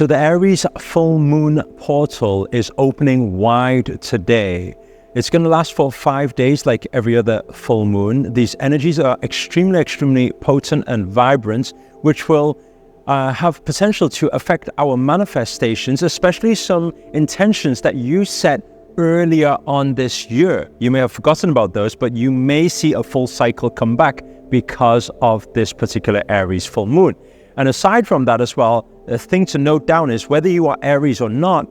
So the Aries full moon portal is opening wide today. It's going to last for 5 days like every other full moon. These energies are extremely potent and vibrant, which will have potential to affect our manifestations, especially some intentions that you set earlier on this year. You may have forgotten about those, but you may see a full cycle come back because of this particular Aries full moon. And aside from that as well, the thing to note down is whether you are Aries or not,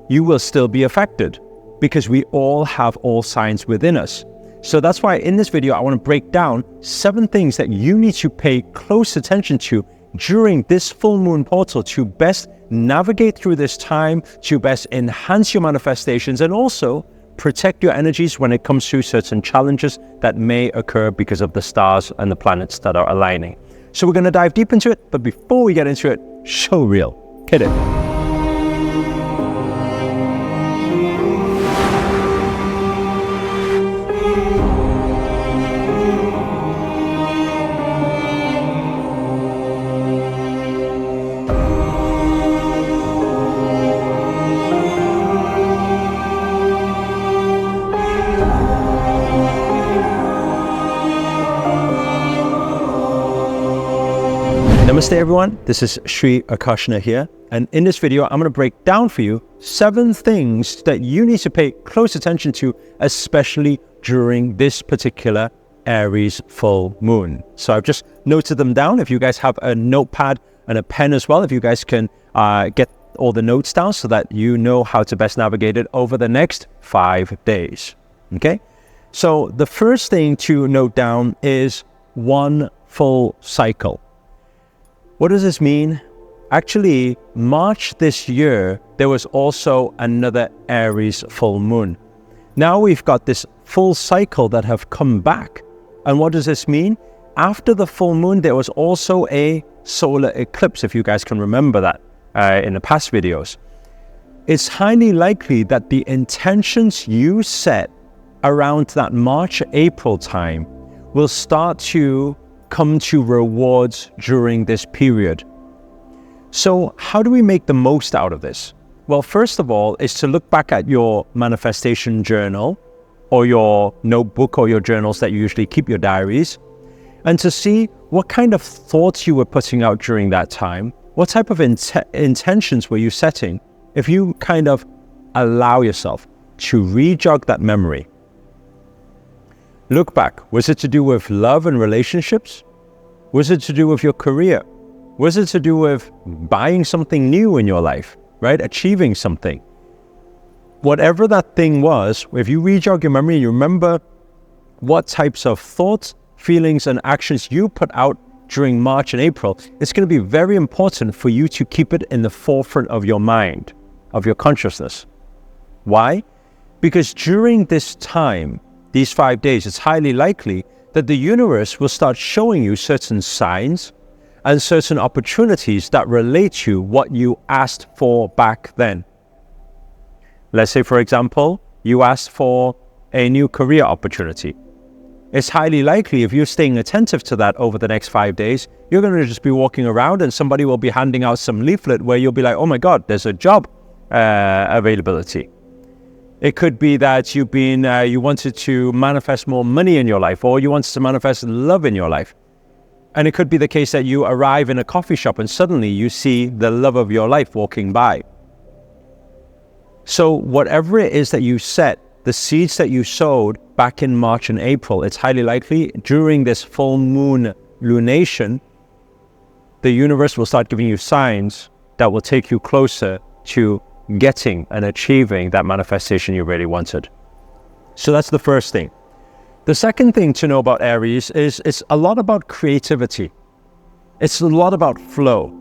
you will still be affected because we all have all signs within us. So that's why in this video, I want to break down 7 things that you need to pay close attention to during this full moon portal to best navigate through this time, to best enhance your manifestations, and also protect your energies when it comes to certain challenges that may occur because of the stars and the planets that are aligning. So we're going to dive deep into it, but before we get into it, show reel. Hit it. Namaste everyone, this is Sri Akarshana here, and in this video I'm going to break down for you 7 things that you need to pay close attention to, especially during this particular Aries full moon. So I've just noted them down. If you guys have a notepad and a pen as well, if you guys can get all the notes down so that you know how to best navigate it over the next 5 days. Okay, so the first thing to note down is one full cycle. What does this mean? Actually, March this year, there was also another Aries full moon. Now we've got this full cycle that have come back. And what does this mean? After the full moon, there was also a solar eclipse, if you guys can remember that in the past videos. It's highly likely that the intentions you set around that March-April time will start to come to rewards during this period. So how do we make the most out of this? Well, first of all, is to look back at your manifestation journal or your notebook or your journals that you usually keep, your diaries, and to see what kind of thoughts you were putting out during that time. What type of intentions were you setting? If you kind of allow yourself to re-jog that memory, look back. Was it to do with love and relationships? Was it to do with your career? Was it to do with buying something new in your life, right? Achieving something. Whatever that thing was, if you re-jog your memory, you remember what types of thoughts, feelings, and actions you put out during March and April, it's going to be very important for you to keep it in the forefront of your mind, of your consciousness. Why? Because during this time, these 5 days, it's highly likely that the universe will start showing you certain signs and certain opportunities that relate to what you asked for back then. Let's say, for example, you asked for a new career opportunity. It's highly likely if you're staying attentive to that over the next 5 days, you're going to just be walking around and somebody will be handing out some leaflet where you'll be like, oh my God, there's a job availability. It could be that you wanted to manifest more money in your life, or you wanted to manifest love in your life. And it could be the case that you arrive in a coffee shop and suddenly you see the love of your life walking by. So whatever it is that you set, the seeds that you sowed back in March and April, it's highly likely during this full moon lunation, the universe will start giving you signs that will take you closer to getting and achieving that manifestation you really wanted. So that's the first thing. The second thing to know about Aries is it's a lot about creativity. It's a lot about flow.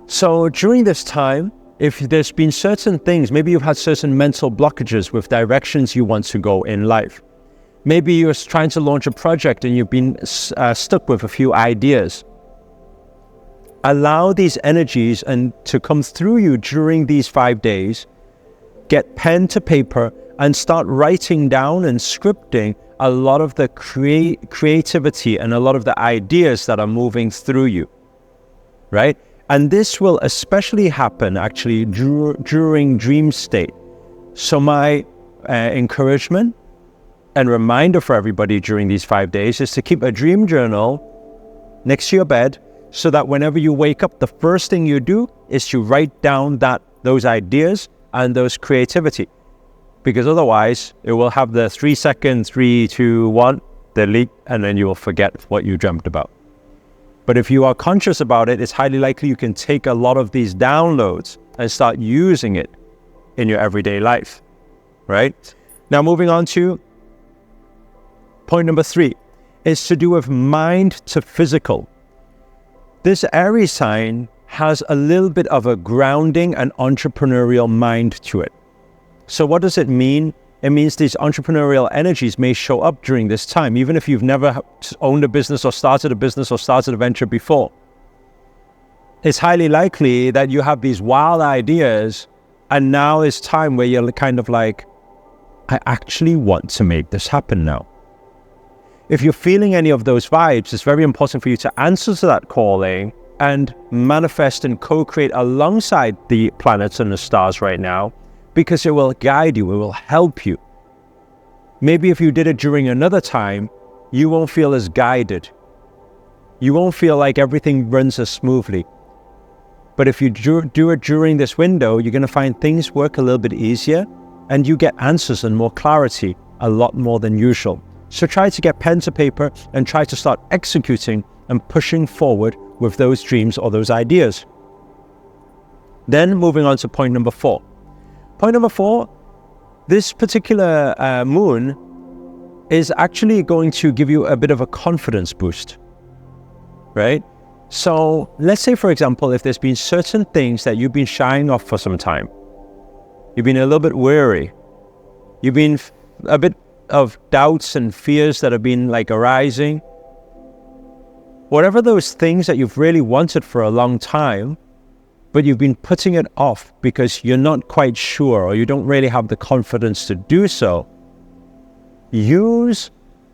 So during this time, if there's been certain things, maybe you've had certain mental blockages with directions you want to go in life. Maybe you're trying to launch a project and you've been stuck with a few ideas. Allow these energies to come through you during these 5 days. Get pen to paper and start writing down and scripting a lot of the creativity and a lot of the ideas that are moving through you, right? And this will especially happen actually during dream state. So my encouragement and reminder for everybody during these 5 days is to keep a dream journal next to your bed, so that whenever you wake up, the first thing you do is to write down those ideas and those creativity. Because otherwise, it will have the 3 second, 3, 2, 1, delete, and then you will forget what you dreamt about. But if you are conscious about it, it's highly likely you can take a lot of these downloads and start using it in your everyday life, right? Now, moving on to point number 3, is to do with mind to physical. This Aries sign has a little bit of a grounding and entrepreneurial mind to it. So what does it mean? It means these entrepreneurial energies may show up during this time, even if you've never owned a business or started a venture before. It's highly likely that you have these wild ideas, and now is time where you're kind of like, I actually want to make this happen now. If you're feeling any of those vibes, it's very important for you to answer to that calling and manifest and co-create alongside the planets and the stars right now, because it will guide you, it will help you. Maybe if you did it during another time, you won't feel as guided. You won't feel like everything runs as smoothly. But if you do it during this window, you're going to find things work a little bit easier, and you get answers and more clarity a lot more than usual. So try to get pen to paper and try to start executing and pushing forward with those dreams or those ideas. Then moving on to point number 4. Point number 4, this particular moon is actually going to give you a bit of a confidence boost, right? So let's say, for example, if there's been certain things that you've been shying off for some time, you've been a little bit wary, you've been a bit of doubts and fears that have been like arising, whatever those things that you've really wanted for a long time, but you've been putting it off because you're not quite sure or you don't really have the confidence to do so, use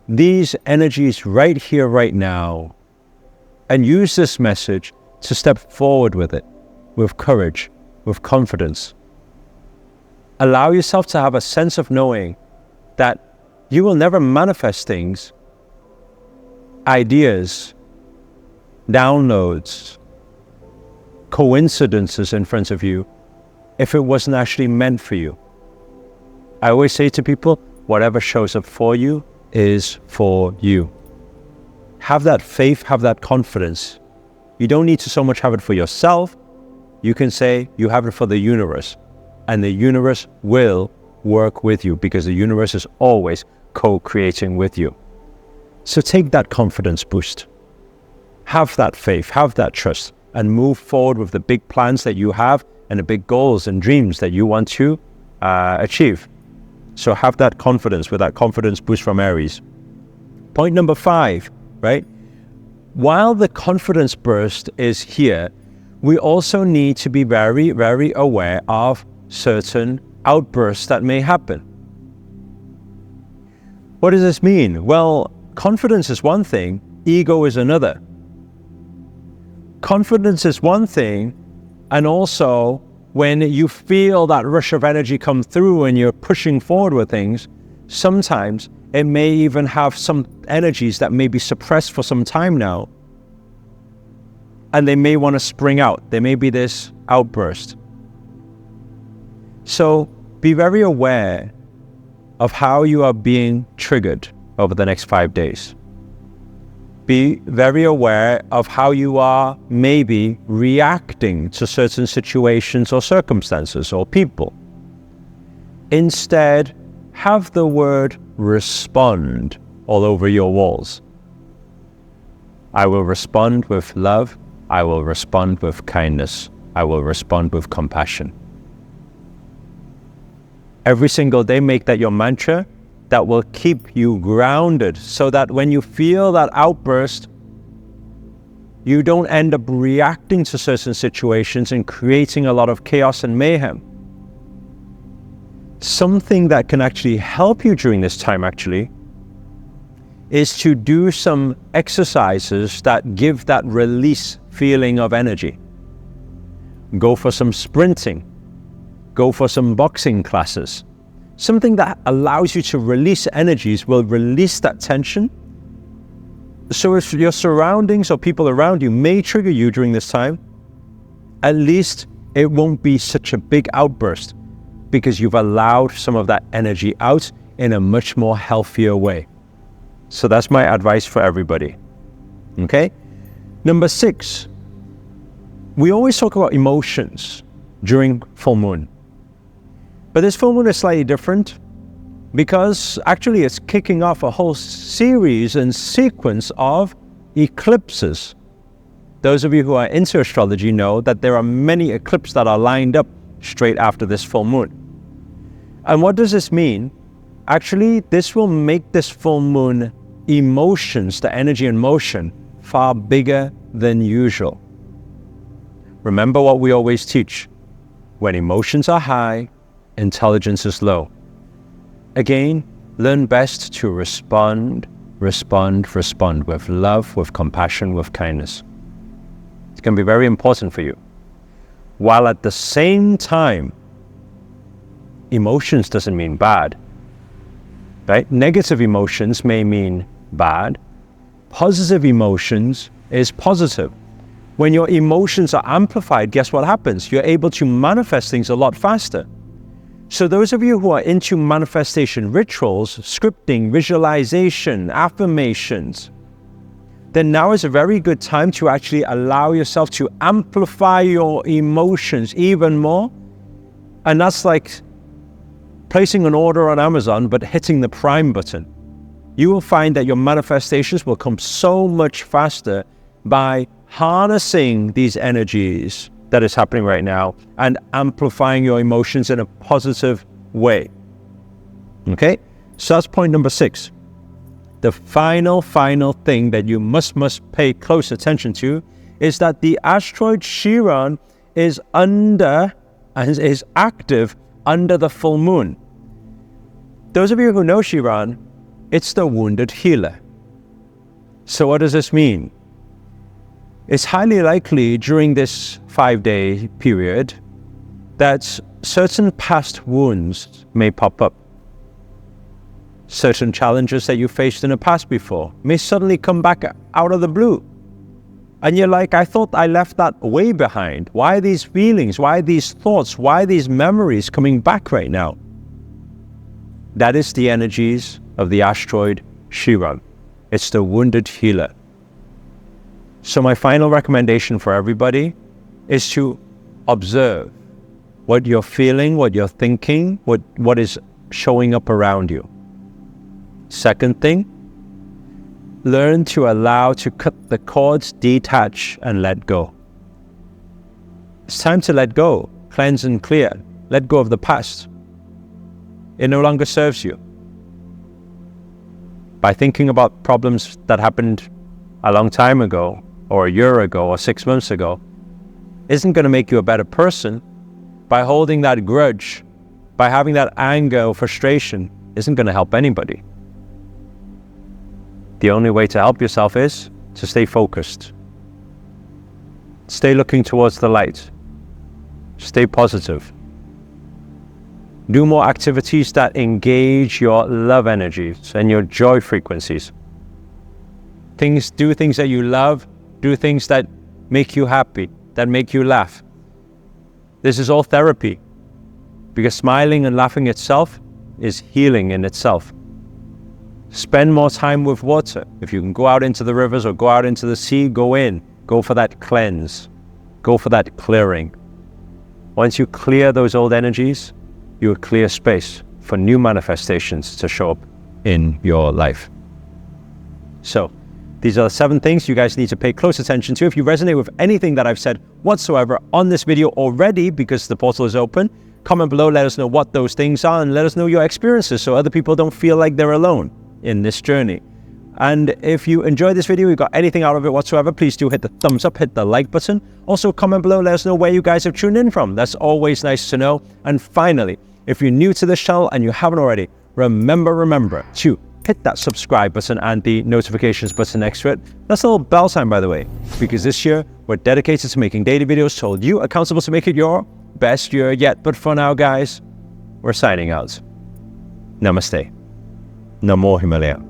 these energies right here, right now, and use this message to step forward with it, with courage, with confidence. Allow yourself to have a sense of knowing that you will never manifest things, ideas, downloads, coincidences in front of you if it wasn't actually meant for you. I always say to people, whatever shows up for you is for you. Have that faith, have that confidence. You don't need to so much have it for yourself. You can say you have it for the universe, and the universe will work with you because the universe is always co-creating with you. So take that confidence boost. Have that faith, have that trust, and move forward with the big plans that you have and the big goals and dreams that you want to achieve. So have that confidence with that confidence boost from Aries. Point number 5, right? While the confidence burst is here, we also need to be very, very aware of certain outbursts that may happen. What does this mean? Well, confidence is one thing, ego is another. Confidence is one thing, and also when you feel that rush of energy come through and you're pushing forward with things, sometimes it may even have some energies that may be suppressed for some time now, and they may want to spring out. There may be this outburst. So be very aware of how you are being triggered over the next 5 days. Be very aware of how you are maybe reacting to certain situations or circumstances or people. Instead, have the word respond all over your walls. I will respond with love. I will respond with kindness. I will respond with compassion. Every single day, make that your mantra that will keep you grounded, so that when you feel that outburst, you don't end up reacting to certain situations and creating a lot of chaos and mayhem. Something that can actually help you during this time actually is to do some exercises that give that release feeling of energy. Go for some sprinting. Go for some boxing classes. Something that allows you to release energies will release that tension. So if your surroundings or people around you may trigger you during this time, at least it won't be such a big outburst because you've allowed some of that energy out in a much more healthier way. So that's my advice for everybody. Okay? Number 6, we always talk about emotions during full moon. But this full moon is slightly different because actually it's kicking off a whole series and sequence of eclipses. Those of you who are into astrology know that there are many eclipses that are lined up straight after this full moon. And what does this mean? Actually, this will make this full moon emotions, the energy and motion, far bigger than usual. Remember what we always teach. When emotions are high, intelligence is low. Again, learn best to respond with love, with compassion, with kindness. It's going to be very important for you. While at the same time, emotions doesn't mean bad, right? Negative emotions may mean bad. Positive emotions is positive. When your emotions are amplified, guess what happens? You're able to manifest things a lot faster. So those of you who are into manifestation rituals, scripting, visualization, affirmations, then now is a very good time to actually allow yourself to amplify your emotions even more. And that's like placing an order on Amazon, but hitting the Prime button. You will find that your manifestations will come so much faster by harnessing these energies that is happening right now and amplifying your emotions in a positive way. Okay? So that's point number 6. The final thing that you must pay close attention to is that the asteroid Chiron is active under the full moon. Those of you who know Chiron, it's the wounded healer. So what does this mean? It's highly likely during this 5-day period that certain past wounds may pop up. Certain challenges that you faced in the past before may suddenly come back out of the blue. And you're like, I thought I left that way behind. Why are these feelings? Why are these thoughts? Why are these memories coming back right now? That is the energies of the asteroid Chiron. It's the wounded healer. So my final recommendation for everybody is to observe what you're feeling, what you're thinking, what is showing up around you. Second thing, learn to allow to cut the cords, detach, and let go. It's time to let go, cleanse and clear. Let go of the past. It no longer serves you. By thinking about problems that happened a long time ago, or a year ago, or 6 months ago, isn't going to make you a better person. By holding that grudge, by having that anger or frustration, isn't going to help anybody. The only way to help yourself is to stay focused. Stay looking towards the light. Stay positive. Do more activities that engage your love energies and your joy frequencies. Do things that you love. Do things that make you happy, that make you laugh. This is all therapy, because smiling and laughing itself is healing in itself. Spend more time with water. If you can go out into the rivers or go out into the sea, go in. Go for that cleanse. Go for that clearing. Once you clear those old energies, you will clear space for new manifestations to show up in your life. So, these are the 7 things you guys need to pay close attention to. If you resonate with anything that I've said whatsoever on this video already, because the portal is open, comment below, let us know what those things are, and let us know your experiences so other people don't feel like they're alone in this journey. And if you enjoyed this video, you got anything out of it whatsoever, please do hit the thumbs up, hit the like button. Also comment below, let us know where you guys have tuned in from. That's always nice to know. And finally, if you're new to this channel and you haven't already, remember to hit that subscribe button and the notifications button next to it. That's a little bell sign, by the way, because this year we're dedicated to making daily videos to hold you accountable to make it your best year yet. But for now, guys, we're signing out. Namaste. Namo Himalaya.